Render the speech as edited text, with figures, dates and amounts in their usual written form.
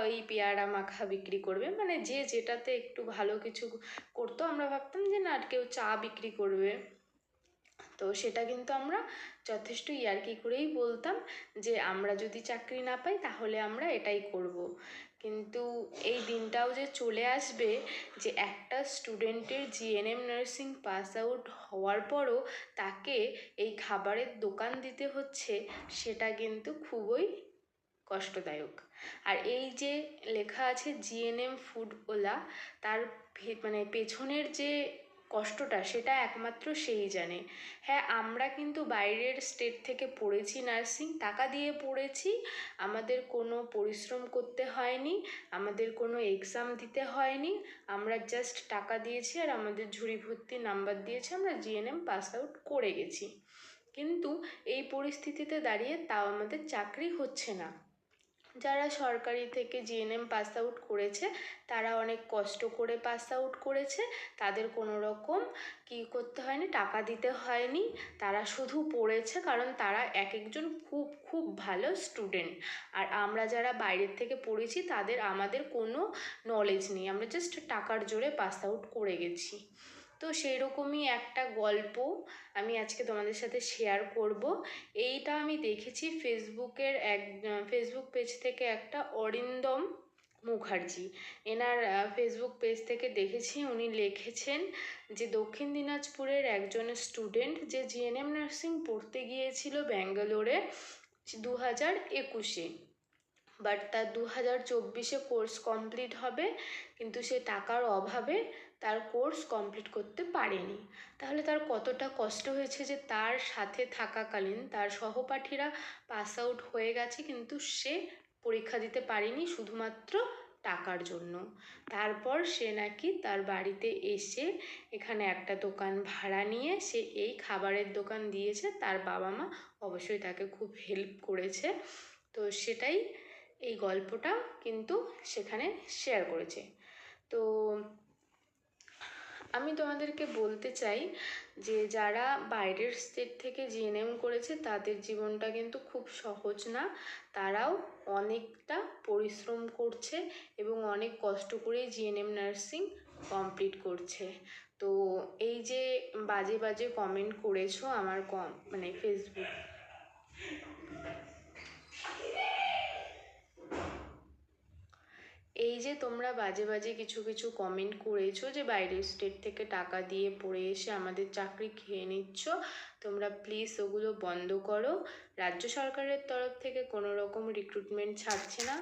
ওই পেয়ারা মাখা বিক্রি করবে, মানে যে যেটাতে একটু ভালো কিছু করতো। আমরা ভাবতাম যে না কেউ চা বিক্রি করবে, তো সেটা কিন্তু আমরা যথেষ্ট ইয়ার্কি করেই বলতাম যে আমরা যদি চাকরি না পাই তাহলে আমরা এটাই করব। কিন্তু এই দিনটাও যে চলে আসবে যে একটা স্টুডেন্টের জিএনএম নার্সিং পাস আউট হওয়ার পরও তাকে এই খাবারের দোকান দিতে হচ্ছে, সেটা কিন্তু খুবই কষ্টদায়ক। আর এই যে লেখা আছে জিএনএম ফুডওয়ালা, তার মানে পেছনের যে কষ্টটা সেটা একমাত্র সেই জানে। হ্যাঁ, আমরা কিন্তু বাইরের স্টেট থেকে পড়েছি নার্সিং, টাকা দিয়ে পড়েছি, আমাদের কোনো পরিশ্রম করতে হয়নি, আমাদের কোনো এক্সাম দিতে হয়নি, আমরা জাস্ট টাকা দিয়েছি আর আমাদের ঝুড়ি ভর্তি নাম্বার দিয়েছে, আমরা জিএনএম পাস আউট করে গেছি। কিন্তু এই পরিস্থিতিতে দাঁড়িয়ে তাও আমাদের চাকরি হচ্ছে না। যারা সরকারি থেকে জিএনএম পাস আউট করেছে তারা অনেক কষ্ট করে পাস আউট করেছে, তাদের কোনো রকম কী করতে হয়নি, টাকা দিতে হয়নি, তারা শুধু পড়েছে, কারণ তারা এক একজন খুব খুব ভালো স্টুডেন্ট। আর আমরা যারা বাইরের থেকে পড়েছি আমাদের কোনো নলেজ নেই, আমরা জাস্ট টাকার জোরে পাস আউট করে গেছি। তো সেই রকমই একটা গল্প আমি আজকে তোমাদের সাথে শেয়ার করব। এইটা আমি দেখেছি ফেসবুক পেজ থেকে, একটা অরিন্দম মুখার্জি, এনার ফেসবুক পেজ থেকে দেখেছি। উনি লিখেছেন যে দক্ষিণ দিনাজপুরের একজন স্টুডেন্ট যে জিএনএম নার্সিং পড়তে গিয়েছিল ব্যাঙ্গালোরে 2021-এ, বাট তার 2024-এ কোর্স কমপ্লিট হবে, কিন্তু সে টাকার অভাবে তার কোর্স কমপ্লিট করতে পারেনি। তাহলে তার কতটা কষ্ট হয়েছে যে তার সাথে থাকাকালীন তার সহপাঠীরা পাস আউট হয়ে গেছে, কিন্তু সে পরীক্ষা দিতে পারেনি শুধুমাত্র টাকার জন্য। তারপর সে নাকি তার বাড়িতে এসে এখানে একটা দোকান ভাড়া নিয়ে সে এই খাবারের দোকান দিয়েছে। তার বাবা মা অবশ্যই তাকে খুব হেল্প করেছে। তো সেটাই এই গল্পটা কিন্তু সেখানে শেয়ার করেছে। তো আমি তোমাদেরকে বলতে চাই যে যারা বাইরের স্টেট থেকে জিএনএম করেছে তাদের জীবনটা কিন্তু খুব সহজ না, তারাও অনেকটা পরিশ্রম করছে এবং অনেক কষ্ট করে জিএনএম নার্সিং কমপ্লিট করছে। তো এই যে বাজে বাজে কমেন্ট করেছো আমার মানে ফেসবুক, এই যে তোমরা বাজে বাজে কিছু কিছু কমেন্ট করেছো যে বাইরের স্টেট থেকে টাকা দিয়ে পড়ে এসে আমাদের চাকরি খেয়ে নিচ্ছ, তোমরা প্লিজ ওগুলো বন্ধ করো। রাজ্য সরকারের তরফ থেকে কোনো রকম রিক্রুটমেন্ট ছাড়ছে না।